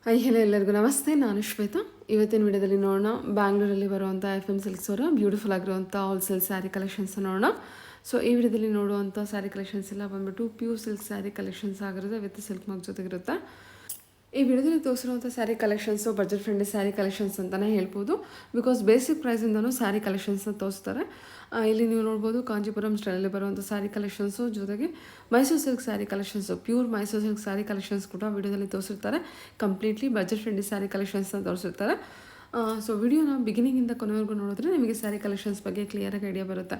Hi hello ಎಲ್ಲರಿಗೂ ನಮಸ್ತೆ. ನಾನು ಶ್ವೇತಾ. ಇವತ್ತಿನ ವಿಡಿಯೋದಲ್ಲಿ ನೋಡೋಣ ಬ್ಯಾಂಗ್ಳೂರಲ್ಲಿ ಬರುವಂಥ FM ಸಿಲ್ಕ್ಸ್ ಅವರ ಬ್ಯೂಟಿಫುಲ್ ಆಗಿರುವಂಥ ಹೋಲ್ಸೇಲ್ ಸ್ಯಾರಿ ಕಲೆಕ್ಷನ್ಸ್ ನೋಡೋಣ. ಸೊ ಈ ವಿಡಿಯೋದಲ್ಲಿ ನೋಡುವಂಥ ಸ್ಯಾರಿ ಕಲೆಕ್ಷನ್ಸ್ ಎಲ್ಲ ಬಂದ್ಬಿಟ್ಟು ಪ್ಯೂರ್ ಸಿಲ್ಕ್ ಸ್ಯಾರಿ ಕಲೆಕ್ಷನ್ಸ್ ಆಗಿರುತ್ತೆ, ವಿತ್ ಸಿಲ್ಕ್ ಮಾರ್ಕ್ ಜೊತೆಗಿರುತ್ತೆ. ಈ ವಿಡಿಯೋದಲ್ಲಿ ತೋರಿಸಿರುವಂಥ sari collections budget friendly sari collections ಅಂತಲೇ ಹೇಳ್ಬೋದು. ಬಿಕಾಸ್ ಬೇಸಿಕ್ ಪ್ರೈಸಿಂದನೂ ಸ್ಯಾರಿ ಕಲೆಕ್ಷನ್ಸ್ನ ತೋರಿಸ್ತಾರೆ. ಇಲ್ಲಿ ನೀವು ನೋಡ್ಬೋದು ಕಾಂಜೀಪುರಂ ಸ್ಟೈಲಲ್ಲಿ ಬರುವಂಥ ಸ್ಯಾರಿ ಕಲೆಕ್ಷನ್ಸು, ಜೊತೆಗೆ Mysuru silk sari collections, pure Mysuru silk sari collections ಕೂಡ ವಿಡಿಯೋದಲ್ಲಿ ತೋರಿಸಿರ್ತಾರೆ. ಕಂಪ್ಲೀಟ್ಲಿ ಬಜೆಟ್ ಫ್ರೆಂಡ್ಲಿ ಸ್ಯಾರಿ ಕಲೆಕ್ಷನ್ಸ್ನ ತೋರಿಸಿರ್ತಾರೆ. ಸೊ ವಿಡಿಯೋನ ಬಿಗಿನಿಂಗಿಂದ ಕೊನೆವರೆಗೂ ನೋಡಿದ್ರೆ ನಿಮಗೆ ಸ್ಯಾರಿ ಕಲೆಕ್ಷನ್ಸ್ ಬಗ್ಗೆ ಕ್ಲಿಯರಾಗಿ ಐಡಿಯಾ ಬರುತ್ತೆ.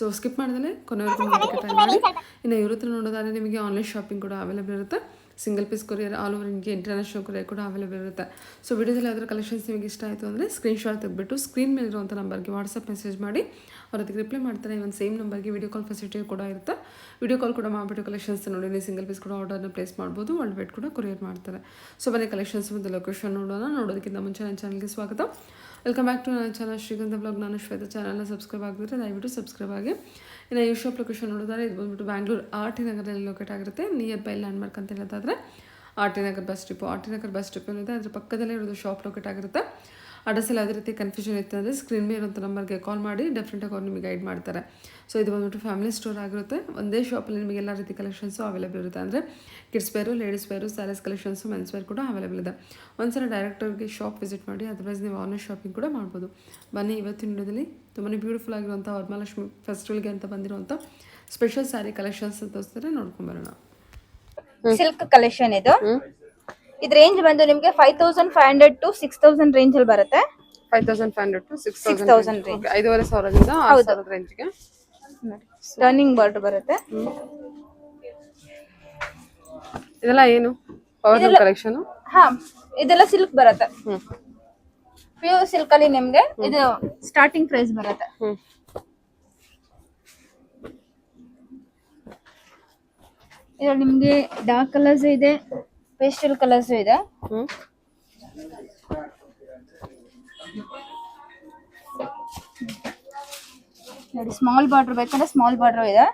ಸೊ ಸ್ಕಿಪ್ ಮಾಡಿದ್ರೆ ಕೊನೆವರೆಗೂ ನೋಡೋದಕ್ಕೆ ಟ್ರೈ ಮಾಡಿ. ಇನ್ನು ಇವ್ರ ಹತ್ರ ನೋಡೋದಾದ್ರೆ ನಿಮಗೆ ಆನ್ಲೈನ್ ಶಾಪಿಂಗ್ ಕೂಡ ಅವೈಲೇಬಲ್ ಇರುತ್ತೆ. Single piece courier all over India international courier ಕೂಡ ಅವೈಲೇಬಲ್ ಇರುತ್ತೆ. ಸೊ ವಿಡಿಯೋದಲ್ಲಿ ಯಾವ್ದಾದ್ರು ಕಲೆಕ್ಷನ್ಸ್ ನಿಮಗೆ ಇಷ್ಟ ಆಯಿತು ಅಂದರೆ ಸ್ಕ್ರೀನ್ಶಾಟ್ ತೆಗೆದುಬಿಟ್ಟು ಸ್ಕ್ರೀನ್ ಮೇಲೆ ಇರುವಂಥ ನಂಬರ್ಗೆ ವಾಟ್ಸಪ್ ಮೆಸೇಜ್ ಮಾಡಿ, ಅವ್ರ ಅದಕ್ಕೆ ರಿಪ್ಲೈ ಮಾಡ್ತಾರೆ. ಇವನ್ ಸೇಮ್ ನಂಬರ್ಗೆ ವಿಡಿಯೋ ಕಾಲ್ ಫೆಸಿಲಿಟಿ ಕೂಡ ಇರುತ್ತೆ. ವಿಡಿಯೋ ಕಾಲ್ ಕೂಡ ಮಾಡಿಬಿಟ್ಟು ಕಲೆಕ್ಷನ್ಸ್ ನೋಡಿ ನೀವು ಸಿಂಗಲ್ ಪೀಸ್ ಕೂಡ ಆರ್ಡರ್ನ ಪ್ಲೇಸ್ ಮಾಡ್ಬೋದು. ವರ್ಲ್ಡ್ ವೈಡ್ ಕೂಡ ಕೊರಿಯರ್ ಮಾಡ್ತಾರೆ. ಸೊ ಬನ್ನಿ ಕಲೆಕ್ಷನ್ಸ್ ಮತ್ತು ಲೊಕೇಶನ್ ನೋಡೋಣ. ನೋಡೋದಕ್ಕಿಂತ ಮುಂಚೆ ನನ್ನ ಚಾನಲ್ಗೆ ಸ್ವಾಗತ. ವೆಲ್ಕಮ್ ಬ್ಯಾಕ್ ಟು ನನ್ನ ಚಾನಲ್ ಶ್ರೀಗಂಧ ಬ್ಲಾಗ್. ನಾನು ಶ್ವೇತಾ. ಚಾನಲ್ನ ಸಬ್ಸ್ಕ್ರೈಬ್ ಆಗಿದ್ರೆ ದಯವಿಟ್ಟು ಸಬ್ಸ್ಕ್ರೈಬ್ ಆಗಿ. ಇನ್ನು ಈ ಶಾಪ್ ಲೊಕೇಶನ್ ನೋಡಿದ್ರೆ ಇದು ಬಂದುಬಿಟ್ಟು ಬ್ಯಾಂಗ್ಳೂರು RT ನಗರದಲ್ಲಿ ಲೊಕೇಟ್ ಆಗಿರುತ್ತೆ. ನಿಯರ್ ಬೈ ಲ್ಯಾಂಡ್ಮಾರ್ಕ್ ಅಂತ ಹೇಳೋದಾದರೆ RT Nagar bus depot. RT Nagar bus depot ಇದೆ, ಅದ್ರ ಪಕ್ಕದಲ್ಲೇ ಇರೋದು ಶಾಪ್ ಲೊಕೇಟ್ ಆಗಿರುತ್ತೆ. ಅಡ್ರೆಸ್ಸಲ್ಲಿ ಯಾವುದೇ ರೀತಿ ಕನ್ಫ್ಯೂಷನ್ ಇತ್ತು ಅಂದರೆ ಸ್ಕ್ರೀನ್ ಮೇಲೆ ಇರೋಂಥ ನಂಬರ್ಗೆ ಕಾಲ್ ಮಾಡಿ ಡೆಫಿನೆಟಾಗಿ ಅವ್ರು ನಿಮಗೆ ಗೈಡ್ ಮಾಡ್ತಾರೆ. ಸೊ ಇದು ಬಂದುಬಿಟ್ಟು ಫ್ಯಾಮಿಲಿ ಸ್ಟೋರ್ ಆಗಿರುತ್ತೆ. ಒಂದೇ ಶಾಪಲ್ಲಿ ನಿಮಗೆ ಎಲ್ಲ ರೀತಿ ಕಲೆಕ್ಷನ್ಸು ಅವೈಲೇಬಲ್ ಇರುತ್ತೆ. ಅಂದರೆ kids wear, ladies wear, sarees collections, men's wear ಕೂಡ ಅವೈಲೇಬಲ್ ಇದೆ. ಒಂದ್ಸಲ ಡೈರೆಕ್ಟರ್ಗೆ ಶಾಪ್ ವಿಸಿಟ್ ಮಾಡಿ, ಅದರ್ವೈಸ್ ನೀವು ಆನ್ಲೈನ್ ಶಾಪಿಂಗ್ ಕೂಡ ಮಾಡ್ಬೋದು. ಬನ್ನಿ ಇವತ್ತಿನ ವಿಡಿಯೋದಲ್ಲಿ ತುಂಬಾ ಬ್ಯೂಟಿಫುಲ್ ಆಗಿರುವಂಥ ವರಮಹಾಲಕ್ಷ್ಮಿ ಫೆಸ್ಟಿವಲ್ಗೆ ಅಂತ ಬಂದಿರುವಂಥ ಸ್ಪೆಷಲ್ ಸ್ಯಾರಿ ಕಲೆಕ್ಷನ್ಸ್ ತೋರಿಸ್ತಾರೆ, ನೋಡ್ಕೊಂಬರೋಣ. ಸಿಲ್ಕ್ ಕಲೆಕ್ಷನ್ ಇದು. ಇದು ರೇಂಜ್ ಬಂದು ನಿಮಗೆ 5500 to 6000 ರೇಂಜ್ ಅಲ್ಲಿ ಬರುತ್ತೆ. 5500 to 6000 ರೇಂಜ್. 5500ದಿಂದ 6000 ರೇಂಜ್ಗೆ ಟರ್ನಿಂಗ್ ಬಾರ್ಡರ್ ಬರುತ್ತೆ. ಇದೆಲ್ಲ ಏನು ಪವರ್ ಕಲೆಕ್ಷನ್? ಹಾ, ಇದೆಲ್ಲ ಸಿಲ್ಕ್ ಬರುತ್ತೆ. ಪ್ಯೂರ್ ಸಿಲ್ಕ್ ಅಲ್ಲಿ ನಿಮ್ಗೆ ಇದು ಸ್ಟಾರ್ಟಿಂಗ್ ಪ್ರೈಸ್ ಬರುತ್ತೆ. ಇದು ನಿಮ್ಗೆ ಡಾರ್ಕ್ ಕಲರ್ಸ್ ಇದೆ, ಪೇಸ್ಟಲ್ ಕಲರ್ಸ್ ಇದೆ. ನೋಡಿ, ಸ್ಮಾಲ್ ಬಾರ್ಡರ್ ಬೇಕಂದ್ರೆ ಸ್ಮಾಲ್ ಬಾರ್ಡರ್ ಇದೆ.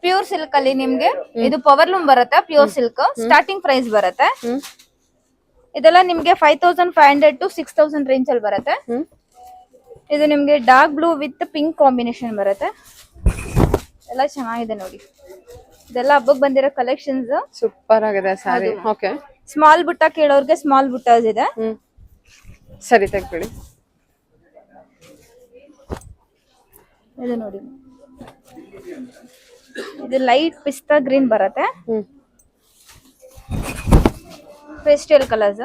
ಪ್ಯೂರ್ ಸಿಲ್ಕ್ ಅಲ್ಲಿ ನಿಮ್ಗೆ ಇದು ಪವರ್ ಲೂಮ್ ಬರುತ್ತೆ. ಪ್ಯೂರ್ ಸಿಲ್ಕ್ ಸ್ಟಾರ್ಟಿಂಗ್ ಪ್ರೈಸ್ ಬರುತ್ತೆ. ಇದೆಲ್ಲ ನಿಮ್ಗೆ 5500 to 6000 ರೇಂಜ್ ಅಲ್ಲಿ ಬರುತ್ತೆ. ಇದು ನಿಮ್ಗೆ dark blue with pink combination ಬರುತ್ತೆ. ಎಲ್ಲ ಚೆನ್ನಾಗಿದೆ ನೋಡಿ. ಇದೆಲ್ಲ ಹಬ್ಬಕ್ಕೆ ಬಂದಿರೋ ಕಲೆಕ್ಷನ್ಸ್. ಸೂಪರ್ ಆಗಿದೆ ಸ್ಯಾರಿ. ಓಕೆ, ಸ್ಮಾಲ್ ಬುಟ್ಟ ಕೇಳೋರ್ಗೆ ಸ್ಮಾಲ್ ಬುಟ್ಟಾಸ್ ಇದೆ. ಸರಿ, ತೆಗ್ಬಿಡಿ. ಇದು ನೋಡಿ, ಇದು ಲೈಟ್ ಪಿಸ್ತಾ ಗ್ರೀನ್ ಬರುತ್ತೆ. Pastel colours.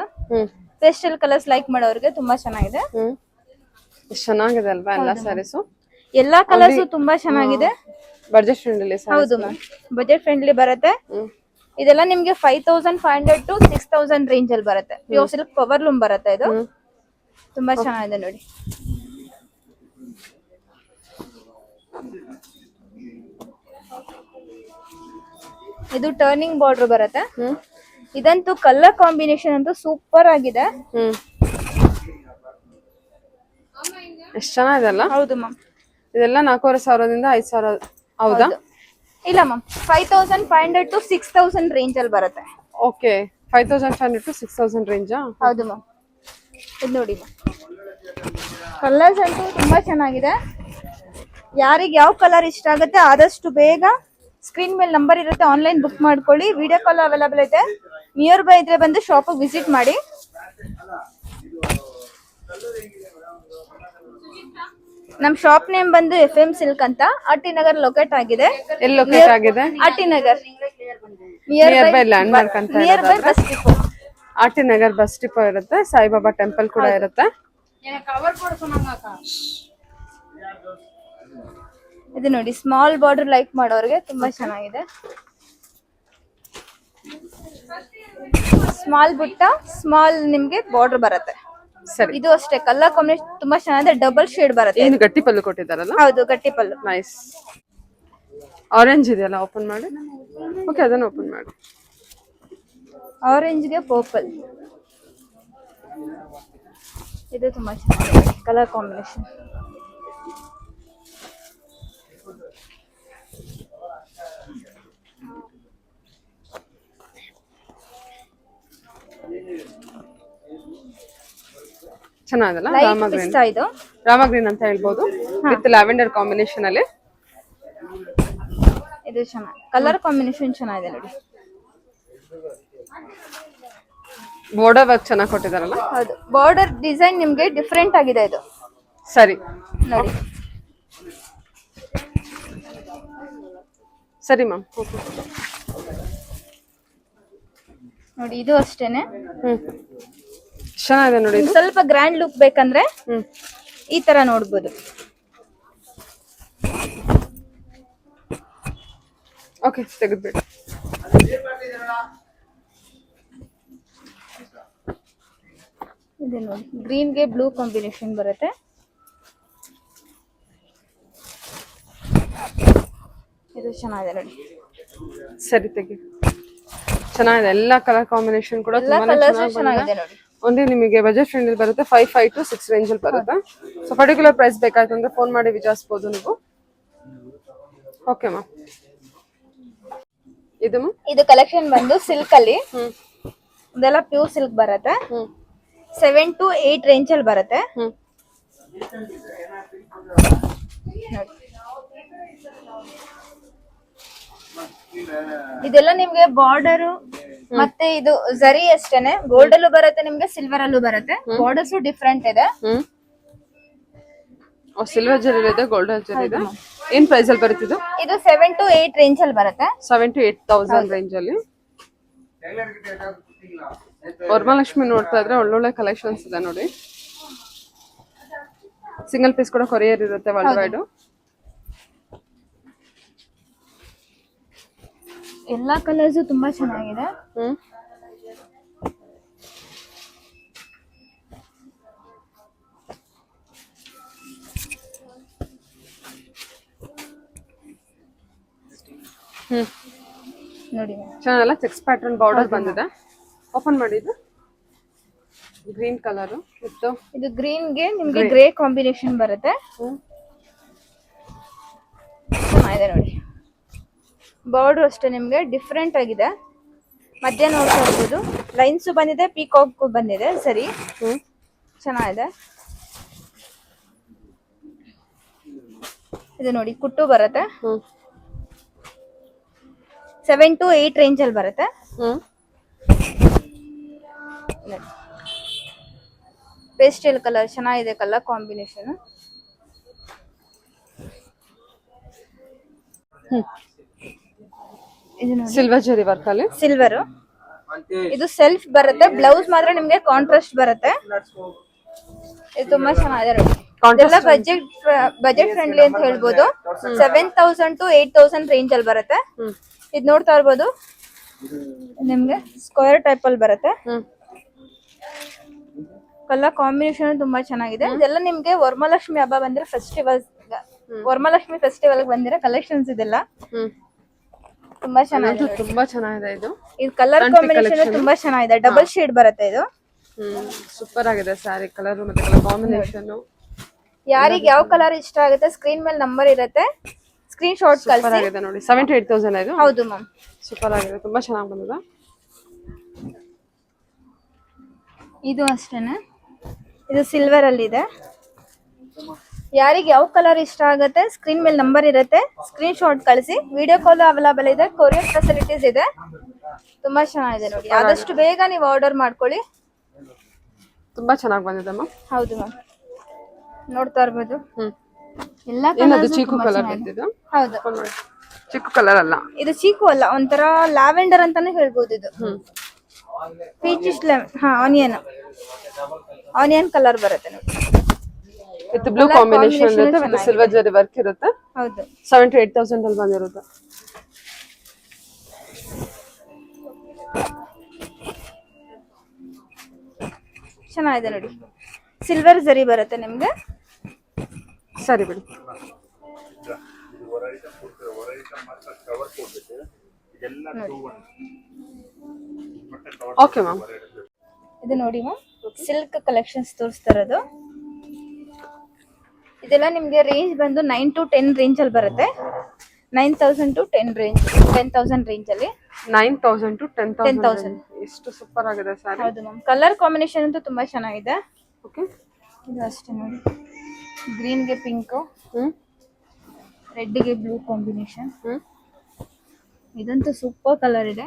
Pastel colours like ಮಾಡೋರ್ಗೆ ತುಂಬಾ ಚೆನ್ನಾಗಿದೆ. ಚೆನ್ನಾಗಿದೆ ಅಲ್ವಾ ಎಲ್ಲ ಸ್ಯಾರೀಸು? ಎಲ್ಲಾ ಕಲರ್ಸ್ ತುಂಬಾ ಚೆನ್ನಾಗಿದೆ. Budget friendly. ಹೌದು ಮ್ಯಾಮ್, ಬಜೆಟ್ ಫ್ರೆಂಡ್ಲಿ ಬರುತ್ತೆ. ಇದೆಲ್ಲ ನಿಮ್ಗೆ 5500 to 6000 ರೇಂಜ್ ಅಲ್ಲಿ ಬರುತ್ತೆ. ಪ್ಯೂರ್ ಸಿಲ್ಕ್ ಪವರ್ ಲೂಮ್ ಬರುತ್ತೆ. ಇದು ತುಂಬಾ ಚೆನ್ನಾಗಿದೆ ನೋಡಿ. ಇದು ಟರ್ನಿಂಗ್ ಬಾರ್ಡರ್ ಬರುತ್ತೆ. ಇದಂತೂ ಕಲರ್ ಕಾಂಬಿನೇಷನ್ ಅಂತೂ ಸೂಪರ್ ಆಗಿದೆ. ಎಷ್ಟು ಚೆನ್ನಾಗಿದೆ ಅಲ್ಲ? ಹೌದು ಮ್ಯಾಮ್. ಇದೆಲ್ಲ 4500ದಿಂದ 5000. ಹೌದಾ? ಇಲ್ಲ ಮ್ಯಾಮ್, 5500 to 6000 ರೇಂಜ್ ಅಲ್ಲಿ ಬರುತ್ತೆ. Okay, 5500 to 6000 ರೇಂಜಾ? ಹೌದು ಮ್ಯಾಮ್. ಇದು ನೋಡಿ ಮ್ಯಾಮ್, ಕಲರ್ಸ್ ಅಂತೂ ತುಂಬಾ ಚೆನ್ನಾಗಿದೆ. ಯಾರಿಗೆ ಯಾವ ಕಲರ್ ಇಷ್ಟ ಆಗುತ್ತೆ ಆದಷ್ಟು ಬೇಗ ಸ್ಕ್ರೀನ್ ಮೇಲೆ ನಂಬರ್ ಇರುತ್ತೆ, ಆನ್ಲೈನ್ ಬುಕ್ ಮಾಡ್ಕೊಳ್ಳಿ. ವಿಡಿಯೋ ಕಾಲ್ ಅವೈಲೇಬಲ್ ಇದೆ. ನಿಯರ್ ಬೈ ಇದ್ರೆ ಬಂದು ಶಾಪ್ ವಿಸಿಟ್ ಮಾಡಿ. ನಮ್ ಶಾಪ್ ನೇಮ್ ಬಂದು FM ಸಿಲ್ಕ್ ಅಂತ RT ನಗರ್ ಲೊಕೇಟ್ ಆಗಿದೆ. ಎಲ್ಲಿ ಲೊಕೇಟ್ ಆಗಿದೆ? RT Nagar nearby landmark ಅಂತ. Near by bus depot. RT Nagar bus depot ಇರುತ್ತೆ. ಸಾಯಿಬಾಬಾ ಟೆಂಪಲ್ ಕೂಡ ಇರುತ್ತೆ. ಇದು ನೋಡಿ, ಸ್ಮಾಲ್ ಬಾರ್ಡರ್ ಲೈಕ್ ಮಾಡೋರ್ಗೆ ತುಂಬಾ ಚೆನ್ನಾಗಿದೆ. ಸ್ಮಾಲ್ ಬುಟ್ಟ, ಸ್ಮಾಲ್ ನಿಮ್ಗೆ ಬಾರ್ಡರ್ ಬರುತ್ತೆ. ಸರಿ, ಇದು ಅಷ್ಟೇ ಕಲರ್ ಕಾಂಬಿನೇಷನ್ ತುಂಬಾ ಚೆನ್ನಾಗಿದೆ. ಡಬಲ್ ಶೇಡ್ ಬರುತ್ತೆ. ಏನು ಗಟ್ಟಿ ಪಲ್ಲು ಕೊಟ್ಟಿದ್ದಾರಲ್ಲ? ಹೌದು, ಗಟ್ಟಿ ಪಲ್ಲು. ನೈಸ್. ಆರೆಂಜ್ ಇದೆಯಲ್ಲ, ಓಪನ್ ಮಾಡಿ. ಓಕೆ, ಅದನ್ನ ಓಪನ್ ಮಾಡಿ. ಆರೆಂಜ್ಗೆ ಪರ್ಪಲ್, ಇದು ತುಂಬಾ ಚೆನ್ನಾಗಿದೆ ಕಲರ್ ಕಾಂಬಿನೇಷನ್. ಚೆನ್ನಾಗಲ್ಲ, ಲೈಟ್ ಪಿಸ್ತಾ ಇದು, ರಾಮ ಗ್ರೀನ್ ಅಂತ ಹೇಳ್ಬೋದು, ವಿತ್ ಲ್ಯಾವೆಂಡರ್ ಕಾಂಬಿನೇಷನ್ ಅಲ್ಲಿ. ಇದು ಚೆನ್ನಾಗಿ ಕಲರ್ ಕಾಂಬಿನೇಷನ್ ಚೆನ್ನಾಗಿದೆ ನೋಡಿ. ಬಾರ್ಡರ್ ವರ್ಕ್ ಚೆನ್ನಾಗಿ ಕೊಟ್ಟಿದಾರಲ್ಲ. ಹೌದು, ಬಾರ್ಡರ್ ಡಿಸೈನ್ ನಿಮ್ಗೆ ಡಿಫ್ರೆಂಟ್ ಆಗಿದೆ ಇದು. ಸರಿ ನೋಡಿ. ಸರಿ ಮ್ಯಾಮ್. ನೋಡಿ ಇದು ಅಷ್ಟೇನೆ. ಚೆನ್ನಾಗಿದೆ ನೋಡಿ. ಸ್ವಲ್ಪ ಗ್ರ್ಯಾಂಡ್ ಲುಕ್ ಬೇಕಂದ್ರೆ ಈ ತರ ನೋಡ್ಬೋದು. ಓಕೆ, ತೆಗೆದ್ಬಿಡಿ. ಇದು ನೋಡಿ, ಗ್ರೀನ್ಗೆ ಬ್ಲೂ ಕಾಂಬಿನೇಷನ್ ಬರುತ್ತೆ. ಇದು ಚೆನ್ನಾಗಿದೆ ನೋಡಿ. ಸರಿ, ತೆಗಿ. ಚೆನ್ನಾಗಿದೆ, ಎಲ್ಲ ಕಲರ್ ಕಾಂಬಿನೇಷನ್ ಕೂಡ ಚೆನ್ನಾಗಿದೆ ನೋಡಿ. ಒಂದೇ ನಿಮಗೆ ಬಜೆಟ್ ಫ್ರೆಂಡ್ ಬರುತ್ತೆ, 5 to 6 ರೇಂಜ್ ಅಲ್ಲಿ ಬರುತ್ತೆ. ಸೊ ಪರ್ಟಿಕ್ಯುಲರ್ ಪ್ರೈಸ್ ಬೇಕಾಯ್ತು ಅಂದ್ರೆ ಫೋನ್ ಮಾಡಿ ವಿಚಾರಿಸಬಹುದು ನೀವು. Okay ma'am. ಇದು ಮ್ಯಾಮ್, ಇದು ಕಲೆಕ್ಷನ್ ಬಂದು ಸಿಲ್ಕ್ ಅಲ್ಲಿ, ಇದೆಲ್ಲ ಪ್ಯೂರ್ ಸಿಲ್ಕ್ ಬರುತ್ತೆ. 7 to 8 ರೇಂಜ್ ಅಲ್ಲಿ ಬರುತ್ತೆ. ಇದೆಲ್ಲ ನಿಮ್ಗೆ ಬಾರ್ಡರ್ ಮತ್ತೆ ಇದು ಜರಿ ಅಷ್ಟೇನೆ, ಗೋಲ್ಡ್ ಅಲ್ಲೂ ಬರುತ್ತೆ ನಿಮ್ಗೆ, ಸಿಲ್ವರ್ ಅಲ್ಲೂ ಬರುತ್ತೆ. ಬಾರ್ಡರ್ಸ್ ಡಿಫ್ರೆಂಟ್ ಇದೆ. ಸಿಲ್ವರ್ ಜರಿ ಇದೆ, ಗೋಲ್ಡನ್ ಜರಿ ಇದೆ. ಏನ್ ಪ್ರೈಸ್ ಅಲ್ಲಿ ಬರುತ್ತೆ ಇದು? ಇದು 7 to 8 ರೇಂಜ್ ಅಲ್ಲಿ ಬರುತ್ತೆ. 7 to 8,000 ರೇಂಜ್ ಅಲ್ಲಿ. ವರಮಹಾಲಕ್ಷ್ಮಿ ನೋಡ್ತಾ ಇದ್ರೆ ಒಳ್ಳೊಳ್ಳೆ ಕಲೆಕ್ಷನ್ಸ್ ಇದೆ ನೋಡಿ. ಸಿಂಗಲ್ ಪೀಸ್ ಕೂಡ ಕೊರಿಯರ್ ಇರುತ್ತೆ ವರ್ಲ್ಡ್ ವೈಡ್. ಎಲ್ಲಾ ಕಲರ್ಸ್ ತುಂಬಾ ಚೆನ್ನಾಗಿದೆ. ನೋಡಿ ಚೆನ್ನಾಗಲ್ಲ, ಚೆಕ್ಸ್ ಪ್ಯಾಟರ್ನ್ ಬಾರ್ಡರ್ ಬಂದಿದೆ. ಓಪನ್ ಮಾಡಿದ್ದು ಗ್ರೀನ್ ಕಲರ್ ಇತ್ತು. ಇದು ಗ್ರೀನ್ ಗೆ ನಿಮ್ಗೆ ಗ್ರೇ ಕಾಂಬಿನೇಷನ್ ಬರುತ್ತೆ. ಚೆನ್ನಾಗಿದೆ ನೋಡಿ. ಬಾರ್ಡರ್ ಅಷ್ಟೇ ನಿಮ್ಗೆ ಡಿಫ್ರೆಂಟ್ ಆಗಿದೆ. ಮಧ್ಯ ನೋಡ್ತಾ ಇರ್ಬೋದು, ಲೈನ್ಸ್ ಬಂದಿದೆ, ಪೀಕಾಕ್ ಬಂದಿದೆ. ಸರಿ, ಚೆನ್ನಾಗಿದೆ. ಇದು ನೋಡಿ ಕುಟ್ಟು ಬರುತ್ತೆ. 7 to 8 ರೇಂಜ್ ಅಲ್ಲಿ ಬರುತ್ತೆ. ಪೇಸ್ಟಲ್ ಕಲರ್ ಚೆನ್ನಾಗಿದೆ, ಕಲರ್ ಕಾಂಬಿನೇಷನ್. ಸಿಲ್ವರ್ ಜರಿ ವರ್ಕ್ ಅಲ್ಲಿ, ಸಿಲ್ವರ್. ಇದು ಸೆಲ್ಫ್ ಬರುತ್ತೆ, ಬ್ಲೌಸ್ ಮಾತ್ರ ನಿಮ್ಗೆ ಕಾಂಟ್ರಾಸ್ಟ್ ಬರುತ್ತೆ. ಇದು ತುಂಬಾ ಚೆನ್ನಾಗಿದೆ ನೋಡಿ. ಇದೆಲ್ಲ ಬಜೆಟ್ ಫ್ರೆಂಡ್ಲಿ ಅಂತ ಹೇಳ್ಬೋದು. 7,000 to 8,000 ರೇಂಜ್ ಅಲ್ಲಿ ಬರುತ್ತೆ. ಇದು ನೋಡ್ತಾ ಇರ್ಬೋದು, ನಿಮ್ಗೆ ಸ್ಕ್ವೇರ್ ಟೈಪ್ ಅಲ್ಲಿ ಬರುತ್ತೆ. ಕಲರ್ ಕಾಂಬಿನೇಷನ್ ತುಂಬಾ ಚೆನ್ನಾಗಿದೆ. ಇದೆಲ್ಲ ನಿಮ್ಗೆ ವರಮಹಾಲಕ್ಷ್ಮಿ ಹಬ್ಬ ಬಂದಿರೋ ಫೆಸ್ಟಿವಲ್, ವರಮಹಾಲಕ್ಷ್ಮಿ ಫೆಸ್ಟಿವಲ್ ಬಂದಿರೋ ಕಲೆಕ್ಷನ್ಸ್ ಇದೆಲ್ಲ. ತುಂಬಾ ಚೆನ್ನಾಗಿದೆ, ತುಂಬಾ ಚೆನ್ನಾಗಿದೆ. ಇದು ಕಲರ್ ಕಾಂಬಿನೇಷನ್ ತುಂಬಾ ಚೆನ್ನಾಗಿದೆ. ಡಬಲ್ ಶೇಡ್ ಬರುತ್ತೆ ಇದು. ಸೂಪರ್ ಆಗಿದೆ ಸ್ಯಾರಿ ಕಲರ್ ಮತ್ತೆ ಕಲರ್ ಕಾಂಬಿನೇಷನ್. ಯಾರಿಗೆ ಯಾವ ಕಲರ್ ಇಷ್ಟ ಆಗುತ್ತೆ ಸ್ಕ್ರೀನ್ ಮೇಲೆ ನಂಬರ್ ಇರುತ್ತೆ, ಸ್ಕ್ರೀನ್ ಶಾಟ್ ಕಳಿಸಿ. ಆಗಿದೆ ನೋಡಿ. 7 to 8,000 ಇದು. ಹೌದು ಮ್ಯಾಮ್, ಸೂಪರ್ ಆಗಿದೆ, ತುಂಬಾ ಚೆನ್ನಾಗಿ ಬಂದಿದೆ. ಇದು ಅಷ್ಟೇನೆ. ಇದು ಸಿಲ್ವರ್ ಅಲ್ಲಿ ಇದೆ. ಯಾರಿಗೆ ಯಾವ ಕಲರ್ ಇಷ್ಟ ಆಗುತ್ತೆ ಸ್ಕ್ರೀನ್ ಮೇಲೆ ನಂಬರ್ ಇರುತ್ತೆ, ಸ್ಕ್ರೀನ್ ಶಾಟ್ ಕಳಿಸಿ. ವಿಡಿಯೋ ಕಾಲ್ ಅವೈಲೇಬಲ್ ಇದೆ, ಕೊರಿಯರ್ ಫೆಸಿಲಿಟೀಸ್ ಇದೆ. ತುಂಬಾ ಚೆನ್ನಾಗಿದೆ ನೋಡಿ. ಆದಷ್ಟು ಬೇಗ ನೀವು ಆರ್ಡರ್ ಮಾಡ್ಕೊಳ್ಳಿ. ತುಂಬಾ ಚೆನ್ನಾಗಿ ಬಂದಿದೆ ಮ್ಯಾಮ್. ಹೌದು ಮ್ಯಾಮ್, ನೋಡ್ತಾ ಇರ್ಬೋದು. ಎಲ್ಲ ಚೀಕು ಕಲರ್ ಬಂದಿದೆ. ಹೌದು, ಚಿಕ್ಕು ಕಲರ್ ಅಲ್ಲ ಇದು, ಚೀಕು ಅಲ್ಲ, ಒಂಥರ ಲ್ಯಾವೆಂಡರ್ ಅಂತಾನೆ ಹೇಳ್ಬೋದು. ಇದು ಪೀಚಿಶ್ ಆನಿಯನ್ ಕಲರ್ ಬರುತ್ತೆ ನೋಡಿ. ವಿತ್ ಬ್ಲೂ ಕಾಂಬಿನೇಷನ್ ಇರುತ್ತೆ, ವಿತ್ ಸಿಲ್ವರ್ ಜರಿ ವರ್ಕ್ ಇರುತ್ತೆ. ಹೌದು, 7 to 8,000 ಅಲ್ಲಿ ಬಂದಿರುತ್ತೆ. ಚೆನ್ನಾಗಿದೆ ನೋಡಿ. ಸಿಲ್ವರ್ ಜರಿ ಬರುತ್ತೆ ನಿಮ್ಗೆ. ಸರಿ ಬಿಡಿ. Okay ma'am. ಇದು ನೋಡಿ ಮ್ಯಾಮ್, ಸಿಲ್ಕ್ ಕಲೆಕ್ಷನ್ಸ್ ತೋರಿಸ್ತಾ ಇರೋದು. ಇದೆಲ್ಲ ನಿಮ್ಗೆ ರೇಂಜ್ ಬಂದು 9 to 10 ರೇಂಜ್ ಅಲ್ಲಿ ಬರುತ್ತೆ. 9,000 to 10,000 ರೇಂಜ್ ಅಲ್ಲಿ. 9,000 to 10,000. 10,000. ಎಷ್ಟು ಸೂಪರ್ ಆಗಿದೆ ಸ್ಯಾರಿ. ಹೌದು ಮ್ಯಾಮ್, ಕಲರ್ ಕಾಂಬಿನೇಷನ್ ಅಂತೂ ತುಂಬಾ ಚೆನ್ನಾಗಿದೆ. ಓಕೆ, ಇದು ಅಷ್ಟೇ ನೋಡಿ, ಗ್ರೀನ್ಗೆ ಪಿಂಕ್, ರೆಡ್ಗೆ ಬ್ಲೂ ಕಾಂಬಿನೇಷನ್. ಇದಂತೂ ಸೂಪರ್ ಕಲರ್ ಇದೆ.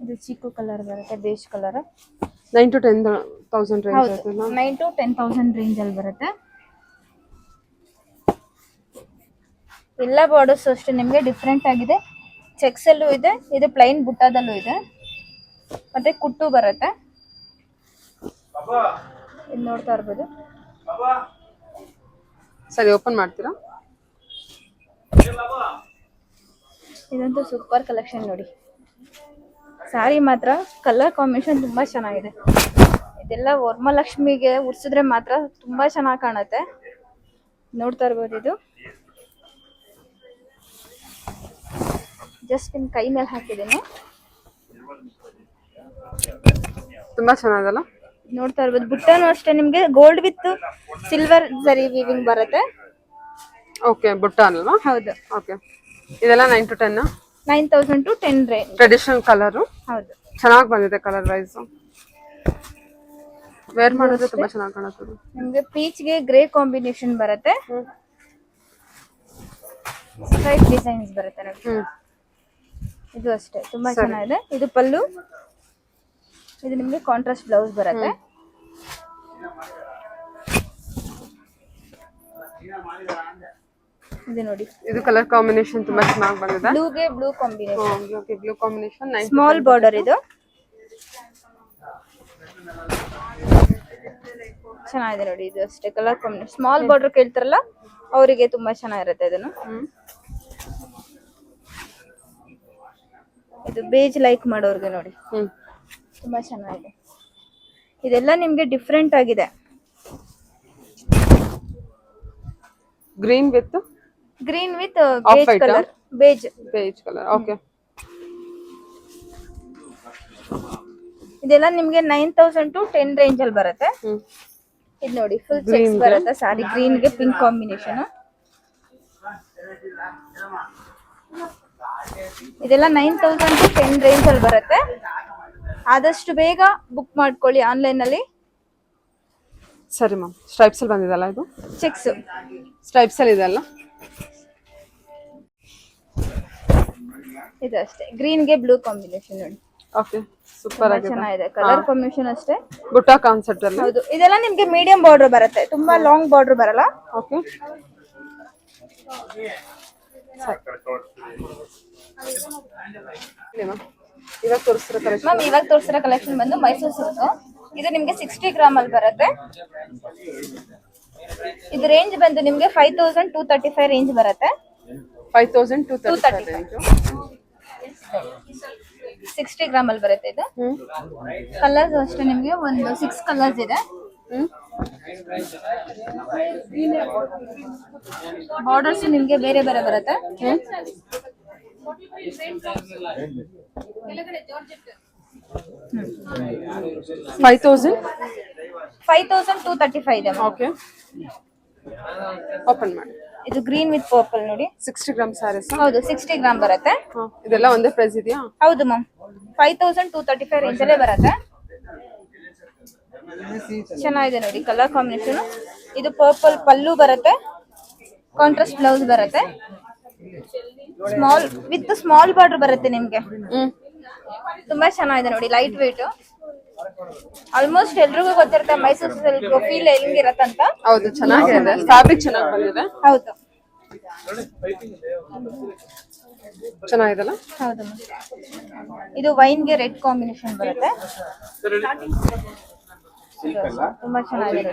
ಇದು ಚಿಕ್ಕು ಕಲರ್ ಬರುತ್ತೆ, ಬೇಜ್ ಕಲರ್. 9 to 10,000 ರೇಂಜ್ ಹೌದು, ಆಯ್ತಲ್ಲ. 9 to 10,000 ರೇಂಜ್ ಅಲ್ಲಿ ಬರುತ್ತೆ. ಎಲ್ಲ ಬಾರ್ಡರ್ಸ್ ಅಷ್ಟೇ ನಿಮಗೆ ಡಿಫ್ರೆಂಟ್ ಆಗಿದೆ. ಚೆಕ್ಸ್ ಅಲ್ಲೂ ಇದೆ, ಇದು ಪ್ಲೈನ್ ಬುಟ್ಟಾದಲ್ಲೂ ಇದೆ, ಮತ್ತೆ ಕುಟ್ಟು ಬರುತ್ತೆ. ಇದು ನೋಡ್ತಾ ಇರ್ಬೋದು. ಸರಿ, ಓಪನ್ ಮಾಡ್ತೀರಾ? ಇದಂತೂ ಸೂಪರ್ ಕಲೆಕ್ಷನ್ ನೋಡಿ. ಸಾರಿ ಮಾತ್ರ ಕಲರ್ ಕಾಂಬಿನೇಷನ್ ತುಂಬಾ ಚೆನ್ನಾಗಿದೆ. ಇದೆಲ್ಲ ವರಮಹಾಲಕ್ಷ್ಮಿಗೆ ಉಡ್ಸಿದ್ರೆ ಮಾತ್ರ ತುಂಬಾ ಚೆನ್ನಾಗಿ ಕಾಣುತ್ತೆ. ನೋಡ್ತಾ ಇರ್ಬೋದು. ಇದು ಜಸ್ಟ್ ನಿಮ್ ಕೈ ಮೇಲೆ ಹಾಕಿದ್ದೀನಿ. ತುಂಬಾ ಚೆನ್ನಾಗಲ್ಲ. ನೋಡ್ತಾ ಇರ್ಬೋದು. ಬುಟ್ಟನು ಅಷ್ಟೇ ನಿಮ್ಗೆ ಗೋಲ್ಡ್ ವಿತ್ ಸಿಲ್ವರ್ ಜರಿ ವೀವಿಂಗ್ ಬರುತ್ತೆ. ಓಕೆ, ಬುಟ್ಟ ಅಲ್ವಾ? ಹೌದು. ಓಕೆ, ಇದೆಲ್ಲ 9 to 10. 9,000 to 10 range. Traditional colour. ಹೌದು, ಚೆನ್ನಾಗಿ ಬಂದಿದೆ ಕಲರ್ ವೈಸ್. ವೇರ್ ಮಾಡಿದ್ರೆ ತುಂಬಾ ಚೆನ್ನಾಗಿ ಕಾಣುತ್ತೆ. ನಿಮ್ಗೆ ಪೀಚ್ಗೆ ಗ್ರೇ ಕಾಂಬಿನೇಷನ್ ಬರುತ್ತೆ. ಸ್ಟ್ರೈಟ್ ಡಿಸೈನ್ಸ್ ಬರುತ್ತೆ ನೋಡಿ. ಇದು ಅಷ್ಟೇ ತುಂಬಾ ಚೆನ್ನಾಗಿದೆ. ಇದು ಪಲ್ಲು, ಇದು ನಿಮ್ಗೆ ಕಾಂಟ್ರಾಸ್ಟ್ ಬ್ಲೌಸ್ ಬರುತ್ತೆ. ಇದು ನೋಡಿ, ಇದು ಕಲರ್ ಕಾಂಬಿನೇಷನ್ ತುಂಬಾ ಚೆನ್ನಾಗಿ ಬಂದಿದೆ. ಬ್ಲೂಗೆ blue combination. Okay, blue combination. Small border ಇದು ಚೆನ್ನಾಗಿದೆ ನೋಡಿ. ಇದು ಅಷ್ಟೇ ಕಲರ್ ಕಾಂಬಿನೇಷನ್. ಸ್ಮಾಲ್ ಬಾರ್ಡರ್ ಕೇಳ್ತಾರಲ್ಲ ಅವರಿಗೆ ತುಂಬಾ ಚೆನ್ನಾಗಿರುತ್ತೆ. ಇದನ್ನು ಇದು ಬೇಜ್ ಲೈಕ್ ಮಾಡೋರ್ಗೆ ನೋಡಿ ತುಂಬಾ ಚೆನ್ನಾಗಿದೆ. ಇದೆಲ್ಲ ನಿಮ್ಗೆ ಡಿಫ್ರೆಂಟ್ ಆಗಿದೆ. Green with beige colour. Beige colour. Okay, ಇದೆಲ್ಲ ನಿಮ್ಗೆ 9,000 to 10 ರೇಂಜ್ ಅಲ್ಲಿ ಬರುತ್ತೆ. ಇದು ನೋಡಿ, ಫುಲ್ ಚೆಕ್ಸ್ ಬರುತ್ತೆ ಸಾರಿ. ಗ್ರೀನ್ಗೆ ಪಿಂಕ್ ಕಾಂಬಿನೇಷನ್. ಇದೆಲ್ಲ 9,000 to 10 ರೇಂಜ್ ಅಲ್ಲಿ ಬರುತ್ತೆ. ಆದಷ್ಟು ಬೇಗ ಬುಕ್ ಮಾಡ್ಕೊಳ್ಳಿ ಆನ್ಲೈನ್ ಅಲ್ಲಿ. ಸರಿ ಮ್ಯಾಮ್. ಸ್ಟ್ರೈಪ್ಸ್ ಅಲ್ಲಿ ಬಂದಿದಲ್ಲ ಇದು? ಚೆಕ್ಸ್ ಸ್ಟ್ರೈಪ್ಸ್ ಅಲ್ಲಿ ಇದೆ ಅಲ್ಲ? ಇದು ಅಷ್ಟೇ ಗ್ರೀನ್ಗೆ ಬ್ಲೂ ಕಾಂಬಿನೇಷನ್ ನೋಡಿ. ಓಕೆ, ಸೂಪರ್ ಆಗಿದೆ. ಚೆನ್ನಾಗಿದೆ ಕಲರ್ ಕಾಂಬಿನೇಷನ್ ಅಷ್ಟೇ. ಬುಟ್ಟ ಕಾನ್ಸೆಪ್ಟ್ ಅಲ್ಲಿ. ಹೌದು, ಇದೆಲ್ಲ ನಿಮ್ಗೆ ಮೀಡಿಯಂ ಬಾರ್ಡರ್ ಬರುತ್ತೆ, ತುಂಬಾ ಲಾಂಗ್ ಬಾರ್ಡರ್ ಬರಲ್ಲ. ಓಕೆ, ಇವಾಗ ತೋರಿಸ್ತಿರೋ ಕಲೆಕ್ಷನ್ ಮ್ಯಾಮ್, ಇವಾಗ ತೋರಿಸಿರೋ ಕಲೆಕ್ಷನ್ ಬಂದು ಮೈಸೂರು ಸಿಲ್ಕ್. ಇದು ನಿಮ್ಗೆ 60 ಗ್ರಾಮ್ ಅಲ್ಲಿ ಬರುತ್ತೆ. ಇದು ರೇಂಜ್ ಬಂದು ನಿಮ್ಗೆ 5,235 ರೇಂಜ್ ಬರುತ್ತೆ. 5,235 ರೇಂಜ್. 60 ಗ್ರಾಮ್ ಅಲ್ಲಿ ಬರುತ್ತೆ. ಇದು ಕಲರ್ಸ್ ಅಷ್ಟೇ ನಿಮ್ಗೆ ಒಂದು 6 ಕಲರ್ಸ್ ಇದೆ. ಬಾರ್ಡರ್ಸ್ ನಿಮ್ಗೆ ಬೇರೆ ಬೇರೆ ಬರುತ್ತೆ. 5,235 ಇದೆ. ಓಕೆ, ಓಪನ್ ಮಾಡಿ. ಇದು ಗ್ರೀನ್ ವಿತ್ ಪರ್ಪಲ್ ನೋಡಿ. 60 ಗ್ರಾಮ್ ಸ್ಯಾರೀಸ್. ಹೌದು, 60 ಗ್ರಾಮ್ ಬರುತ್ತೆ. ಇದೆಲ್ಲ ಒಂದೇ ಪ್ರೈಸ್ ಇದೆಯಾ? ಹೌದು ಮ್ಯಾಮ್, 5,235 ರೇಂಜ್ ಅಲ್ಲೇ ಬರುತ್ತೆ. ಚೆನ್ನಾಗಿದೆ ನೋಡಿ ಕಲರ್ ಕಾಂಬಿನೇಷನ್. ಇದು ಪರ್ಪಲ್ ಪಲ್ಲು ಬರುತ್ತೆ, ಕಾಂಟ್ರಾಸ್ಟ್ ಬ್ಲೌಸ್ ಬರುತ್ತೆ. ಸ್ಮಾಲ್ ಬಾರ್ಡರ್ ಬರುತ್ತೆ ನಿಮ್ಗೆ. ತುಂಬಾ ಚೆನ್ನಾಗಿದೆ ನೋಡಿ, ಲೈಟ್ ವೇಟ್. ಆಲ್ಮೋಸ್ಟ್ ಎಲ್ರಿಗೂ ಗೊತ್ತಿರುತ್ತೆ ಮೈಸೂರು ಸಿಲ್ಕ್ ಫೀಲ್ ಹೆಂಗಿರತ್ತಂತ. ಹೌದು, ಚೆನ್ನಾಗಿದೆ. ಫ್ಯಾಬ್ರಿಕ್ ಚೆನ್ನಾಗಿ ಬಂದಿದೆ. ಹೌದು, ಚೆನ್ನಾಗಿದೆಲ್ಲ. ಹೌದು. ಇದು ವೈನ್ಗೆ ರೆಡ್ ಕಾಂಬಿನೇಷನ್ ಬರುತ್ತೆ. ತುಂಬಾ ಚೆನ್ನಾಗಿದೆ.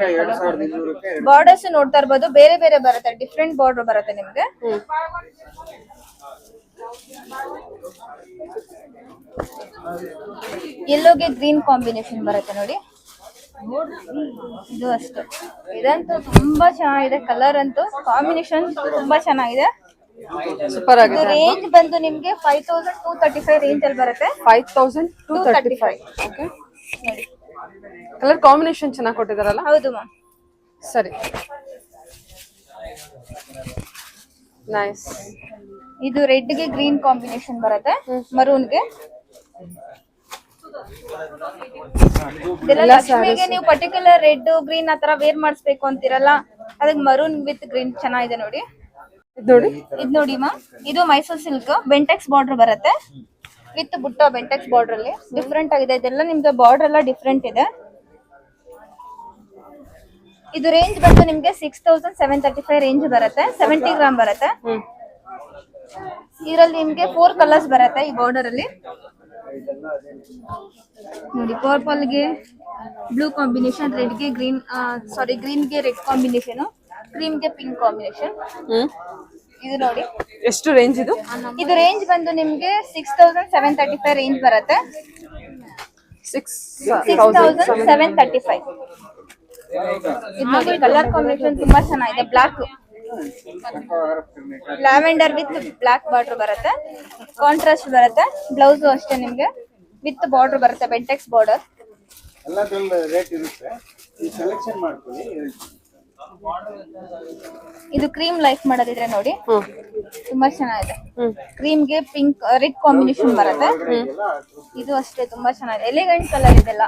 ಬಾರ್ಡರ್ಸ್ ನೋಡ್ತಾ ಇರ್ಬೋದು, ಬೇರೆ ಬೇರೆ ಬರುತ್ತೆ, ಡಿಫ್ರೆಂಟ್ ಬಾರ್ಡರ್ ಬರುತ್ತೆ ನಿಮ್ಗೆ. ಯೆಲ್ಲೋಗೆ ಗ್ರೀನ್ ಕಾಂಬಿನೇಷನ್ ಬರುತ್ತೆ ನೋಡಿ. ಇದು ಅಷ್ಟೇ. ಇದಂತೂ ತುಂಬಾ ಚೆನ್ನಾಗಿದೆ. ಕಲರ್ ಅಂತೂ ಕಾಂಬಿನೇಷನ್ ತುಂಬಾ ಚೆನ್ನಾಗಿದೆ. ಸೂಪರ್ ಇದು ಆಗಿದೆ. ರೇಂಜ್ ಬಂದು ನಿಮ್ಗೆ 5235 ರೇಂಜ್ ಅಲ್ಲಿ ಬರುತ್ತೆ. 5235. ಓಕೆ, ನೋಡಿ ಕಲರ್ ಕಾಂಬಿನೇಷನ್ ಚೆನ್ನಾಗಿ ಕೊಟ್ಟಿದಾರಲ್ಲ. ಹೌದು ಮ್ಯಾಮ್. ಸರಿ, ನೈಸ್. ಇದು ರೆಡ್ ಗೆ ಗ್ರೀನ್ ಕಾಂಬಿನೇಷನ್ ಬರುತ್ತೆ, ಮರೂನ್ ಗೆ. ಇದೆಲ್ಲ ಲಕ್ಷ್ಮಿಗೆ ನೀವು ಪರ್ಟಿಕ್ಯುಲರ್ ರೆಡ್ ಗ್ರೀನ್ ಆತರ ವೇರ್ ಮಾಡಿಸ್ಬೇಕು ಅಂತಿರಲ್ಲ, ಅದಕ್ಕೆ ಮರೂನ್ ವಿತ್ ಗ್ರೀನ್ ಚೆನ್ನಾಗಿದೆ ನೋಡಿ. ಇದು ನೋಡಿ, ಇದು ನೋಡಿ ಮ್ಯಾಮ್, ಇದು ಮೈಸೂರ್ ಸಿಲ್ಕ್ ಬೆಂಟೆಕ್ಸ್ ಬಾರ್ಡರ್ ಬರುತ್ತೆ ವಿತ್ ಬುಟ್ಟ ಬೆಂಟೆಕ್ಸ್ ಬಾರ್ಡರ್ ಅಲ್ಲಿ ಡಿಫ್ರೆಂಟ್ ಆಗಿದೆ. ಇದೆಲ್ಲ ನಿಮ್ಗೆ ಬಾರ್ಡರ್ ಎಲ್ಲ ಡಿಫ್ರೆಂಟ್ ಇದೆ. ಇದು ರೇಂಜ್ ಬಂದು ನಿಮ್ಗೆ 6735 ರೇಂಜ್ ಬರುತ್ತೆ. 70 ಗ್ರಾಮ್ ಬರುತ್ತೆ. ಇದರಲ್ಲಿ ನಿಮ್ಗೆ 4 ಕಲರ್ಸ್ ಬರುತ್ತೆ ಈ ಬಾರ್ಡರ್ ಅಲ್ಲಿ. ನೋಡಿ, ಪರ್ಪಲ್ ಗೆ ಬ್ಲೂ ಕಾಂಬಿನೇಷನ್, ರೆಡ್ ಗೆ ಗ್ರೀನ್, ಗ್ರೀನ್ ಗೆ ರೆಡ್ ಕಾಂಬಿನೇಷನ್, ಕ್ರೀಮ್ ಗೆ ಪಿಂಕ್ ಕಾಂಬಿನೇಷನ್. ಇದು ನೋಡಿ, ಎಷ್ಟು ರೇಂಜ್ ಇದು? ಇದು ರೇಂಜ್ ಬಂದು ನಿಮ್ಗೆ 6735 ರೇಂಜ್ ಬರುತ್ತೆ. 6735. ಇದು ನೋಡಿ, ಕಲರ್ ಕಾಂಬಿನೇಷನ್ ತುಂಬಾ ಚೆನ್ನಾಗಿದೆ. Black, lavender with black border ಬರುತ್ತೆ. ಕಾಂಟ್ರಾಸ್ಟ್ ಬರುತ್ತೆ. ಬ್ಲೌಸ್ ಅಷ್ಟೇ ನಿಮ್ಗೆ ವಿತ್ ಬಾರ್ಡರ್ ಬರುತ್ತೆ, ಬೆಂಟೆಕ್ಸ್ ಬಾರ್ಡರ್. ರೇಟ್ ಇರುತ್ತೆ, ಈ ಸೆಲೆಕ್ಷನ್ ಮಾಡ್ಕೊಳ್ಳಿ. ಇದು ಕ್ರೀಮ್ ಲೈಫ್ ಮಾಡೋದಿದ್ರೆ ನೋಡಿ, ತುಂಬಾ ಚೆನ್ನಾಗಿದೆ. ಕ್ರೀಮ್ ಗೆ ಪಿಂಕ್ ರೆಡ್ ಕಾಂಬಿನೇಷನ್ ಬರುತ್ತೆ. ಇದು ಅಷ್ಟೇ ತುಂಬಾ ಚೆನ್ನಾಗಿದೆ, ಎಲಿಗೆಂಟ್ ಕಲರ್ ಇದೆಲ್ಲ.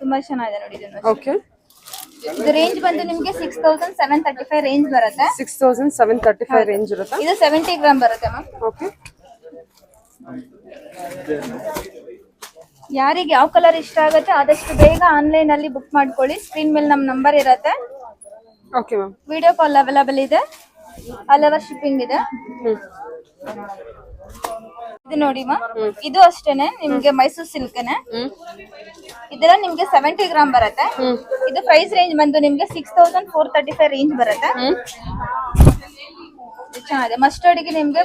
ತುಂಬಾ ಚೆನ್ನಾಗಿದೆ ನೋಡಿ. ಇದನ್ನು ಓಕೆ, ಇದು ರೇಂಜ್ ಬಂದು ನಿಮ್ಗೆ 6735 ರೇಂಜ್ ಬರುತ್ತೆ. 6735 ರೇಂಜ್ ಇರುತ್ತೆ. ಇದು 70 ಗ್ರಾಮ್ ಬರುತ್ತೆ ಮ್ಯಾಮ್. ಓಕೆ, ಯಾರಿಗೆ ಯಾವ ಕಲರ್ ಇಷ್ಟ ಆಗುತ್ತೆ ಆದಷ್ಟು ಬೇಗ ಆನ್ಲೈನ್ ಅಲ್ಲಿ ಬುಕ್ ಮಾಡ್ಕೊಳ್ಳಿ. ಸ್ಕ್ರೀನ್ ಮೇಲೆ ನಮ್ ನಂಬರ್ ಇರುತ್ತೆ. Okay ma'am. Video call available ಇದೆ, ಆಲ್ ಓವರ್ ಶಿಪ್ಪಿಂಗ್ ಇದೆ. ಇದು ನೋಡಿ ಮ್ಯಾಮ್, ಇದು ಅಷ್ಟೇನೆ ನಿಮ್ಗೆ ಮೈಸೂರ್ ಸಿಲ್ಕ್ನೆ. ಇದೆಲ್ಲ ನಿಮ್ಗೆ 70 ಗ್ರಾಮ್ ಬರುತ್ತೆ. ಇದು ಪ್ರೈಸ್ ರೇಂಜ್ ಬಂದು ನಿಮ್ಗೆ 6435 ರೇಂಜ್ ಬರುತ್ತೆ. ಇದು ಚೆನ್ನಾಗಿದೆ. ಮಸ್ಟರ್ಡ್ ಗೆ ನಿಮ್ಗೆ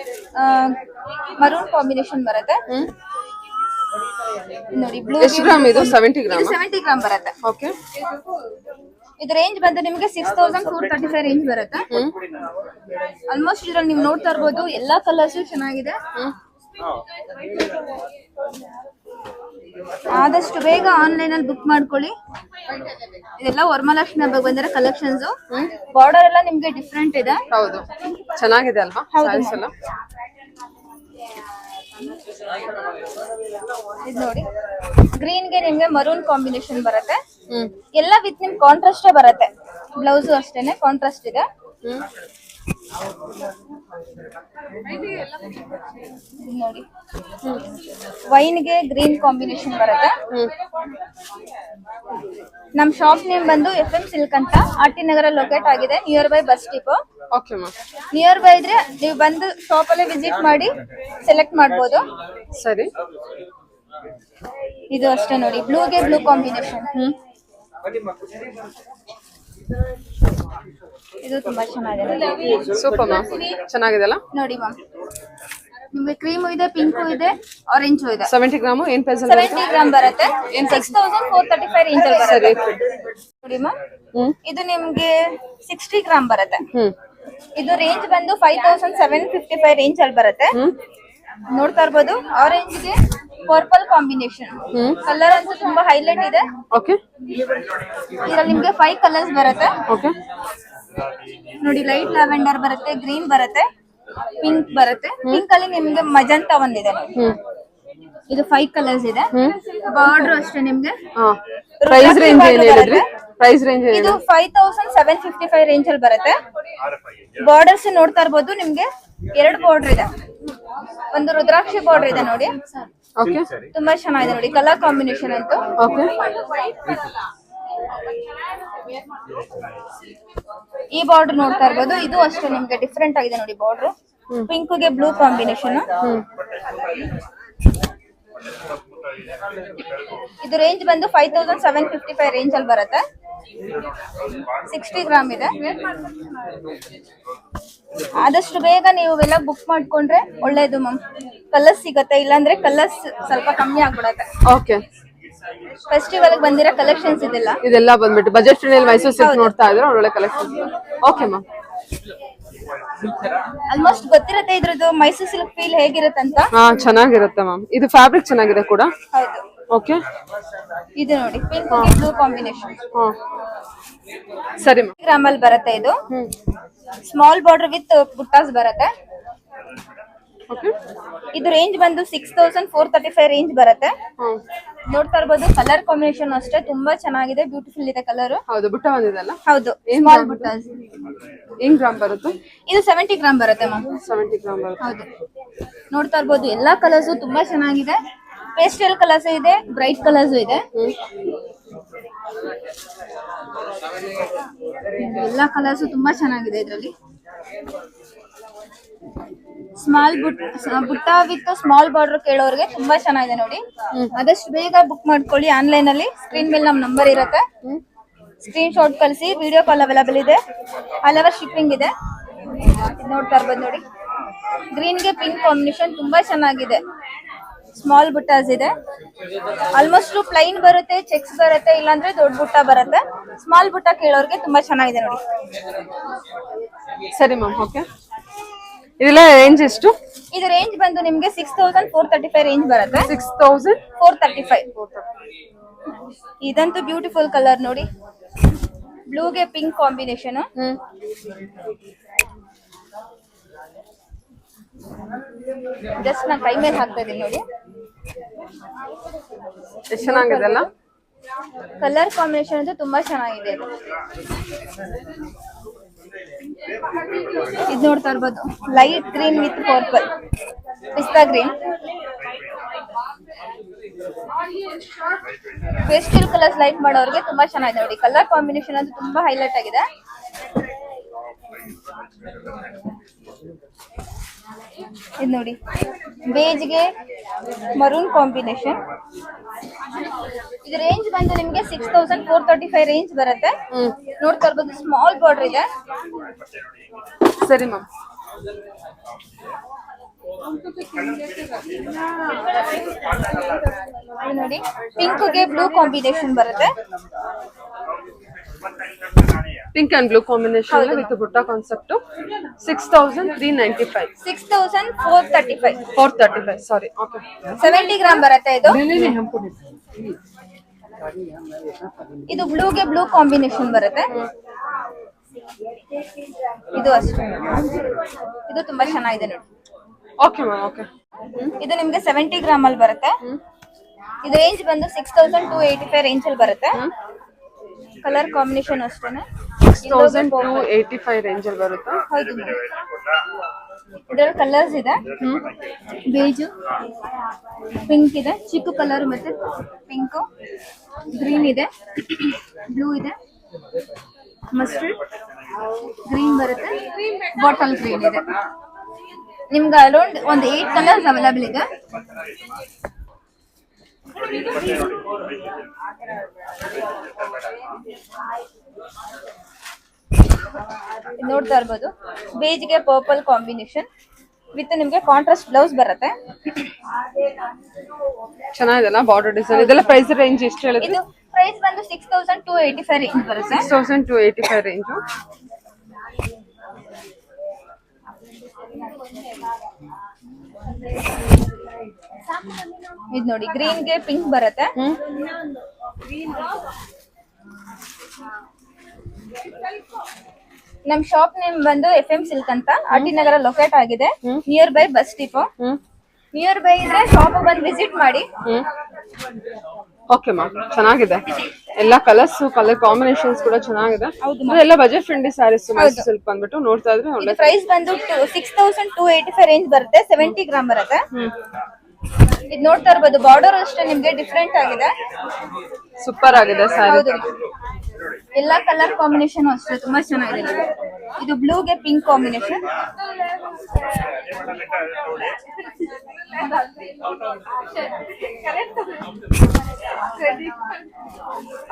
ಮರೂನ್ ಕಾಂಬಿನೇಷನ್ ಬರುತ್ತೆ. ನೋಡಿ, ಬ್ಲೂ. ಎಷ್ಟು ಗ್ರಾಮ್ ಇದು? 70 ಗ್ರಾಮ್. 70 ಗ್ರಾಮ್ ಬರುತ್ತೆ. ಓಕೆ, ಇದು ರೇಂಜ್ ಬಂದು ನಿಮ್ಗೆ 6435 ರೇಂಜ್ ಬರುತ್ತೆ. ಆಲ್ಮೋಸ್ಟ್ ಇದ್ರಲ್ಲಿ ನೀವು ನೋಡ್ತಾ ಇರ್ಬೋದು, ಎಲ್ಲಾ ಕಲರ್ಸ್ ಚೆನ್ನಾಗಿದೆ. ಆದಷ್ಟು ಬೇಗ ಆನ್ಲೈನ್ ಅಲ್ಲಿ ಬುಕ್ ಮಾಡ್ಕೊಳ್ಳಿ. ಇದೆಲ್ಲ ವರಮಹಾಲಕ್ಷ್ಮಿ ಹಬ್ಬಕ್ಕೆ ಬಂದಿರೋ ಕಲೆಕ್ಷನ್ಸ್. ಬಾರ್ಡರ್ ಎಲ್ಲ ನಿಮ್ಗೆ ಡಿಫ್ರೆಂಟ್ ಇದೆ. ಹೌದು, ಚೆನ್ನಾಗಿದೆ ಅಲ್ವಾ ಸ್ಯಾರೀಸ್ ಎಲ್ಲ? ಇದು ನೋಡಿ, ಗ್ರೀನ್ ಗೆ ನಿಮ್ಗೆ ಮರೂನ್ ಕಾಂಬಿನೇಷನ್ ಬರುತ್ತೆ. ಎಲ್ಲ ವಿತ್ ನಿಮ್ ಕಾಂಟ್ರಾಸ್ಟ್ ಬರುತ್ತೆ. ಬ್ಲೌಸ್ ಅಷ್ಟೇನೆ ಕಾಂಟ್ರಾಸ್ಟ್ ಇದೆ. ನೋಡಿ, ವೈನ್ ಗೆ ಗ್ರೀನ್ ಕಾಂಬಿನೇಷನ್ ಬರುತ್ತೆ. ನಮ್ ಶಾಪ್ ನೇಮ್ ಬಂದು FM ಸಿಲ್ಕ್ ಅಂತ, ಆರ್ ಟಿ ನಗರ ಲೊಕೇಟ್ ಆಗಿದೆ, near by bus depot. Okay ma'am. Near by ಇದ್ರೆ ನೀವು ಬಂದು ಶಾಪ್ ಅಲ್ಲೇ ವಿಸಿಟ್ ಮಾಡಿ ಸೆಲೆಕ್ಟ್ ಮಾಡ್ಬೋದು. ಸರಿ, ಇದು ಅಷ್ಟೇ ನೋಡಿ, ಬ್ಲೂಗೆ ಬ್ಲೂ ಕಾಂಬಿನೇಷನ್. ಇದು ತುಂಬಾ ಚೆನ್ನಾಗಿದೆ. ಸೂಪರ್ ಮ್ಯಾಮ್, ಚೆನ್ನಾಗಿದೆಲ್ಲ. ನೋಡಿ ಮ್ಯಾಮ್, ನಿಮ್ಗೆ ಕ್ರೀಮು ಇದೆ, ಪಿಂಕು ಇದೆ, ಆರೆಂಜು ಇದೆ. 70 ಗ್ರಾಮ್ ಏನ್ ಪ್ರೈಸ್ ಅಲ್ಲಿ? 70 ಗ್ರಾಮ್ ಬರುತ್ತೆ. 6435 ರೇಂಜ್ ಅಲ್ಲಿ ಬರುತ್ತೆ. ನೋಡಿ ಮ್ಯಾಮ್, ಇದು ನಿಮ್ಗೆ 60 ಗ್ರಾಮ್ ಬರುತ್ತೆ. ಇದು ರೇಂಜ್ ಬಂದು 5755 ರೇಂಜ್ ಅಲ್ಲಿ ಬರುತ್ತೆ. ನೋಡ್ತಾ ಇರ್ಬೋದು, ಆರೆಂಜ್ ಗೆ ಪರ್ಪಲ್ ಕಾಂಬಿನೇಷನ್. ಕಲರ್ ಅಂತೂ ತುಂಬಾ ಹೈಲೈಟ್ ಇದೆ. ಓಕೆ, ಇದರಲ್ಲಿ ನಿಮ್ಗೆ 5 ಕಲರ್ಸ್ ಬರುತ್ತೆ. ಓಕೆ, ನೋಡಿ, ಲೈಟ್ ಲ್ಯಾವೆಂಡರ್ ಬರುತ್ತೆ, ಗ್ರೀನ್ ಬರುತ್ತೆ, ಪಿಂಕ್ ಬರುತ್ತೆ. ಪಿಂಕ್ ಅಲ್ಲಿ ನಿಮ್ಗೆ ಮಜಂತಾ ಒಂದಿದೆ. ಇದು 5 ಕಲರ್ಸ್ ಇದೆ. ಬಾರ್ಡರ್ ಅಷ್ಟೇ ನಿಮ್ಗೆ. ಪ್ರೈಸ್ ರೇಂಜ್ ಏನು ಹೇಳಿದ್ರಿ? ಪ್ರೈಸ್ ರೇಂಜ್ ಇದು 5755 ರೇಂಜ್ ಅಲ್ಲಿ ಬರುತ್ತೆ. ಬಾರ್ಡರ್ಸ್ ನೋಡ್ತಾ ಇರ್ಬೋದು, ನಿಮ್ಗೆ 2 ಬಾರ್ಡರ್ ಇದೆ. ಒಂದು ರುದ್ರಾಕ್ಷಿ ಬಾರ್ಡರ್ ಇದೆ ನೋಡಿ. ಓಕೆ, ತುಂಬಾ ಚೆನ್ನಾಗಿದೆ ನೋಡಿ, ಕಲರ್ ಕಾಂಬಿನೇಷನ್ ಅಂತೂ. ಓಕೆ, ಈ ಬಾರ್ಡರ್ ನೋಡ್ತಾ ಇರ್ಬೋದು, ಇದು ಅಷ್ಟೇ ನಿಮ್ಗೆ ಡಿಫ್ರೆಂಟ್ ಆಗಿದೆ ನೋಡಿ. ಬಾರ್ಡರ್ ಪಿಂಕ್ ಗೆ ಬ್ಲೂ ಕಾಂಬಿನೇಷನ್. ಇದು ರೇಂಜ್ ಬಂದು 5755 ರೇಂಜ್ ಅಲ್ಲಿ ಬರುತ್ತೆ. 60 ಗ್ರಾಮ್ ಇದೆ. ಆದಷ್ಟು ಬೇಗ ನೀವು ಎಲ್ಲ ಬುಕ್ ಮಾಡ್ಕೊಂಡ್ರೆ ಒಳ್ಳೇದು ಮ್ಯಾಮ್. ಕಲರ್ಸ್ ಸಿಗತ್ತೆ, ಇಲ್ಲಾಂದ್ರೆ ಕಲರ್ಸ್ ಸ್ವಲ್ಪ ಕಮ್ಮಿ ಆಗ್ಬಿಡತ್ತೆ. ಓಕೆ. ಫೆಸ್ಟಿವಲ್ ಬಂದಿರೋ ಕಲೆಕ್ಷನ್ಸ್ ಇದೆಲ್ಲ ಬಂದ್ಬಿಟ್ಟು ಬಜೆಟ್ ಫ್ರೆಂಡ್ಲಿ ಮೈಸೂರು ಸಿಲ್ಕ್ ನೋಡ್ತಾ ಇದ್ರೆ ಒಳ್ಳೆ ಕಲೆಕ್ಷನ್. Okay ma'am. ಆಲ್ಮೋಸ್ಟ್ ಗೊತ್ತಿರತ್ತೆ ಇದ್ರದ್ದು ಮೈಸೂರು ಸಿಲ್ಕ್ ಫೀಲ್ ಹೇಗಿರುತ್ತೆ ಅಂತ. ಹಾ ಚೆನ್ನಾಗಿರುತ್ತೆ ಮ್ಯಾಮ್. ಇದು ಫ್ಯಾಬ್ರಿಕ್ ಚೆನ್ನಾಗಿದೆ ಕೂಡ. ಹೌದು. ಓಕೆ. ಇದು ನೋಡಿ ಪಿಂಕ್ ಬ್ಲೂ ಕಾಂಬಿನೇಷನ್. ಹಾ ಸರಿ ಮ್ಯಾಮ್. ಗ್ರಾಮ್ ಅಲ್ಲಿ ಬರುತ್ತೆ ಇದು. ಸ್ಮಾಲ್ ಬಾರ್ಡರ್ ವಿತ್ ಬುಟ್ಟಾಸ್ ಬರುತ್ತೆ. ಓಕೆ. ಇದು ರೇಂಜ್ ಬಂದು 6435 ರೇಂಜ್ ಬರುತ್ತೆ. ನೋಡ್ತಾ ಇರ್ಬೋದು ಕಲರ್ ಕಾಂಬಿನೇಷನ್ ಅಷ್ಟೇ ತುಂಬಾ ಚೆನ್ನಾಗಿದೆ, ಬ್ಯೂಟಿಫುಲ್ ಇದೆ ಕಲರ್. ಹೌದು ಬುಟ್ಟ ಬಂದಿದಲ್ಲ. ಹೌದು ಸ್ಮಾಲ್ ಬುಟ್ಟಾಸ್. ಏನ್ ಗ್ರಾಮ್ ಬರುತ್ತೆ? ಇದು 70 ಗ್ರಾಮ್ ಬರುತ್ತೆ ಮ್ಯಾಮ್. 70 ಗ್ರಾಮ್ ಬರುತ್ತೆ. ಹೌದು. ನೋಡ್ತಾ ಇರ್ಬೋದು ಎಲ್ಲಾ ಕಲರ್ಸ್ ತುಂಬಾ ಚೆನ್ನಾಗಿದೆ. ಪೇಸ್ಟಲ್ ಕಲರ್ಸ್ ಇದೆ, ಬ್ರೈಟ್ ಕಲರ್ಸ್ ಇದೆ. ಎಲ್ಲಾ ಕಲರ್ಸ್ ತುಂಬಾ ಚೆನ್ನಾಗಿದೆ ಇದರಲ್ಲಿ. ಸ್ಮಾಲ್ ಬುಟ್ಟ ವಿತ್ ಸ್ಮಾಲ್ ಬಾರ್ಡರ್ ಕೇಳೋರಿಗೆ ತುಂಬಾ ಚೆನ್ನಾಗಿದೆ ನೋಡಿ. ಆದಷ್ಟು ಬೇಗ ಬುಕ್ ಮಾಡ್ಕೊಳ್ಳಿ ಆನ್ಲೈನ್ ಅಲ್ಲಿ. ಸ್ಕ್ರೀನ್ ಮೇಲೆ ನಮ್ ನಂಬರ್ ಇರುತ್ತೆ, ಸ್ಕ್ರೀನ್ ಶಾಟ್ ಕಳಿಸಿ. ವಿಡಿಯೋ ಕಾಲ್ ಅವೈಲೇಬಲ್ ಇದೆ, ಆಲ್ ಓವರ್ ಶಿಪ್ಪಿಂಗ್ ಇದೆ. ನೋಡ್ತಾ ಇರ್ಬೋದು ನೋಡಿ, ಗ್ರೀನ್ ಗೆ ಪಿಂಕ್ ಕಾಂಬಿನೇಷನ್ ತುಂಬಾ ಚೆನ್ನಾಗಿದೆ. ಸ್ಮಾಲ್ ಬುಟ್ಟಾಸ್ ಇದೆ. ಆಲ್ಮೋಸ್ಟ್ ಪ್ಲೈನ್ ಬರುತ್ತೆ, ಚೆಕ್ಸ್ ಬರುತ್ತೆ, ಇಲ್ಲಾಂದ್ರೆ ದೊಡ್ಡ ಬುಟ್ಟ ಬರುತ್ತೆ. ಸ್ಮಾಲ್ ಬುಟ್ಟ ಕೇಳೋರಿಗೆ ತುಂಬಾ ಚೆನ್ನಾಗಿದೆ ನೋಡಿ. ಸರಿ ಮ್ಯಾಮ್. ಓಕೆ. ಇದೆಲ್ಲ ರೇಂಜ್ ಎಷ್ಟು? ಇದು ರೇಂಜ್ ಬಂದು ನಿಮ್ಗೆ 6435 ರೇಂಜ್ ಬರುತ್ತೆ. 6435. ಇದಂತೂ ಬ್ಯೂಟಿಫುಲ್ ಕಲರ್ ನೋಡಿ, ಬ್ಲೂಗೆ ಪಿಂಕ್ ಕಾಂಬಿನೇಷನ್. ಜಸ್ಟ್ ನಾನು ಕೈ ಮೇಲೆ ಹಾಕ್ತಾ ಇದೀನಿ ನೋಡಿ, ಎಷ್ಟು ಚೆನ್ನಾಗಿದೆ ಅಲ್ಲ. ಕಲರ್ ಕಾಂಬಿನೇಷನ್ ಅಂತೂ ತುಂಬಾ ಚೆನ್ನಾಗಿದೆ. ಇದು ನೋಡ್ತಾ ಇರ್ಬೋದು ಲೈಟ್ ಗ್ರೀನ್ ವಿತ್ ಪರ್ಪಲ್, ಪಿಸ್ತಾ ಗ್ರೀನ್. ಪೇಸ್ಟಲ್ ಕಲರ್ಸ್ ಲೈಕ್ ಮಾಡೋರಿಗೆ ತುಂಬಾ ಚೆನ್ನಾಗಿದೆ ನೋಡಿ. ಕಲರ್ ಕಾಂಬಿನೇಷನ್ ಅಂತೂ ತುಂಬಾ ಹೈಲೈಟ್ ಆಗಿದೆ. ಇದು ನೋಡಿ ಬೇಜ್ಗೆ ಮರೂನ್ ಕಾಂಬಿನೇಷನ್. ಇದು ರೇಂಜ್ ಬಂದು ನಿಮ್ಗೆ 6435 ರೇಂಜ್ ಬರುತ್ತೆ. ನೋಡ್ತಾ ಇರ್ಬೋದು ಸ್ಮಾಲ್ ಬಾರ್ಡರ್ ಇದೆ. ಸರಿ ಮ್ಯಾಮ್. ನೋಡಿ ಪಿಂಕ್ಗೆ ಬ್ಲೂ ಕಾಂಬಿನೇಷನ್ ಬರುತ್ತೆ. Pink and blue combination with ಬುಟ್ಟ ಕಾನ್ಸೆಪ್ಟ್. 6395. 6435. ಸಾರಿ. ಓಕೆ. 70 ಗ್ರಾಮ್ ಬರುತ್ತೆ ಇದು. ಇದು ಬ್ಲೂಗೆ ಬ್ಲೂ ಕಾಂಬಿನೇಷನ್ ಬರುತ್ತೆ. ಇದು ಅಷ್ಟೇ, ಇದು ತುಂಬಾ ಚೆನ್ನಾಗಿದೆ ನೋಡಿ. Okay ma'am. ಓಕೆ. ಇದು ನಿಮ್ಗೆ 70 ಗ್ರಾಮ್ ಅಲ್ಲಿ ಬರುತ್ತೆ. ಇದು ರೇಂಜ್ ಬಂದು 6285 ರೇಂಜ್ ಅಲ್ಲಿ ಬರುತ್ತೆ. ಕಲರ್ ಕಾಂಬಿನೇಷನ್ ಅಷ್ಟೇನೆ 6285 ರೇಂಜ್ ಅಲ್ಲಿ ಬರುತ್ತೆ. ಹೌದು. ಇದರಲ್ಲಿ ಕಲರ್ಸ್ ಇದೆ, ಬೇಜು, ಪಿಂಕ್ ಇದೆ, ಚಿಕ್ಕು ಕಲರ್ ಮತ್ತೆ ಪಿಂಕ್, ಗ್ರೀನ್ ಇದೆ, ಬ್ಲೂ ಇದೆ, ಮಸ್ಟರ್ಡ್ ಗ್ರೀನ್ ಬರುತ್ತೆ, ಬಾಟಲ್ ಗ್ರೀನ್ ಇದೆ. ನಿಮ್ಗೆ ಅರೌಂಡ್ ಒಂದು 8 ಕಲರ್ಸ್ ಅವೈಲೇಬಲ್ ಇದೆ. ನೋಡ್ತಾ ಇರ್ಬೋದು ಬೇಜ್ಗೆ ಪರ್ಪಲ್ ಕಾಂಬಿನೇಷನ್ ವಿತ್ ನಿಮ್ಗೆ ಕಾಂಟ್ರಾಸ್ಟ್ ಬ್ಲೌಸ್ ಬರುತ್ತೆ. ಚೆನ್ನಾಗಿದೆಲ್ಲ ಬಾರ್ಡರ್ ಡಿಸೈನ್. ಇದೆಲ್ಲ ಪ್ರೈಸ್ ರೇಂಜ್ ಎಷ್ಟು ಹೇಳಿದ್ರಿ? ಇದು ಪ್ರೈಸ್ ಬಂದು 6285 ರೇಂಜ್ ಬರುತ್ತೆ. 6285 ರೇಂಜ್. ಇದು ನೋಡಿ ಗ್ರೀನ್ಗೆ ಪಿಂಕ್ ಬರುತ್ತೆ. ನಮ್ ಶಾಪ್ ನೇಮ್ ಬಂದು FM ಸಿಲ್ಕ್ ಅಂತ, ಆರ್ ಟಿ ನಗರ ಲೊಕೇಟ್ ಆಗಿದೆ, near by bus depot. Near by ಇದ್ರೆ ಶಾಪ್ ಬಂದು ವಿಸಿಟ್ ಮಾಡಿ. Okay ma'am. ಚೆನ್ನಾಗಿದೆ ಎಲ್ಲ ಕಲರ್ಸ್, ಕಲರ್ ಕಾಂಬಿನೇಷನ್ಸ್ ಕೂಡ ಚೆನ್ನಾಗಿದೆ. ಎಲ್ಲ budget friendly sarees Mysuru silk ಬಂದ್ಬಿಟ್ಟು ನೋಡ್ತಾ ಇದ್ರೆ ಒಳ್ಳೆ. ಪ್ರೈಸ್ ಬಂದು 6285 ರೇಂಜ್ ಬರುತ್ತೆ. 70 ಗ್ರಾಮ್ ಬರುತ್ತೆ. ಇದು ನೋಡ್ತಾ ಇರ್ಬೋದು ಬಾರ್ಡರ್ ಅಷ್ಟೇ ನಿಮ್ಗೆ ಡಿಫ್ರೆಂಟ್ ಆಗಿದೆ, ಸೂಪರ್ ಆಗಿದೆ ಸ್ಯಾರಿ. ಹೌದು. ಎಲ್ಲಾ ಕಲರ್ ಕಾಂಬಿನೇಷನ್ ಅಷ್ಟೇ ತುಂಬಾ ಚೆನ್ನಾಗಿದೆ. ಇದು ಬ್ಲೂಗೆ ಪಿಂಕ್ ಕಾಂಬಿನೇಷನ್.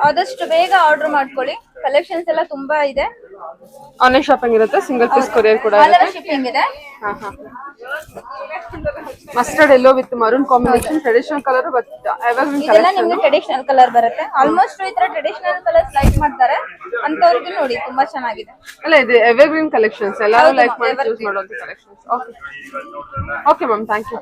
ಆದಷ್ಟು ಬೇಗ ಆರ್ಡರ್ ಮಾಡ್ಕೊಳ್ಳಿ, ಕಲೆಕ್ಷನ್ಸ್ ಎಲ್ಲ ತುಂಬಾ ಇದೆ. ಆನ್ಲೈನ್ ಶಾಪಿಂಗ್ ಇರುತ್ತೆ, ಸಿಂಗಲ್ ಪೀಸ್ ಕೊರಿಯರ್ ಕೂಡ ಆಲ್ ಓವರ್ ಶಿಪ್ಪಿಂಗ್ ಇದೆ. Mustard yellow with maroon combination traditional colour but evergreen ಇದೆಲ್ಲ ನಿಮ್ಗೆ ಟ್ರೆಡಿಷನಲ್ ಕಲರ್ ಬರುತ್ತೆ ಆಲ್ಮೋಸ್ಟ್ ಈ ತರ ಟ್ರೆಡಿಷನಲ್ ಕಲರ್ಸ್ ಲೈಕ್ ಮಾಡ್ತಾರೆ ಅಂತವ್ರಿಗೆ ನೋಡಿ ತುಂಬಾ ಚೆನ್ನಾಗಿದೆ ಅಲ್ಲ ಇದು ಎವರ್ಗ್ರೀನ್ ಕಲೆಕ್ಷನ್ಸ್ ಎಲ್ಲರೂ ಹೌದು ಲೈಕ್ ma'am, ಮಾಡಿ ಚೂಸ್ evergreen. ಮಾಡುವಂತ collections okay okay ma'am thank you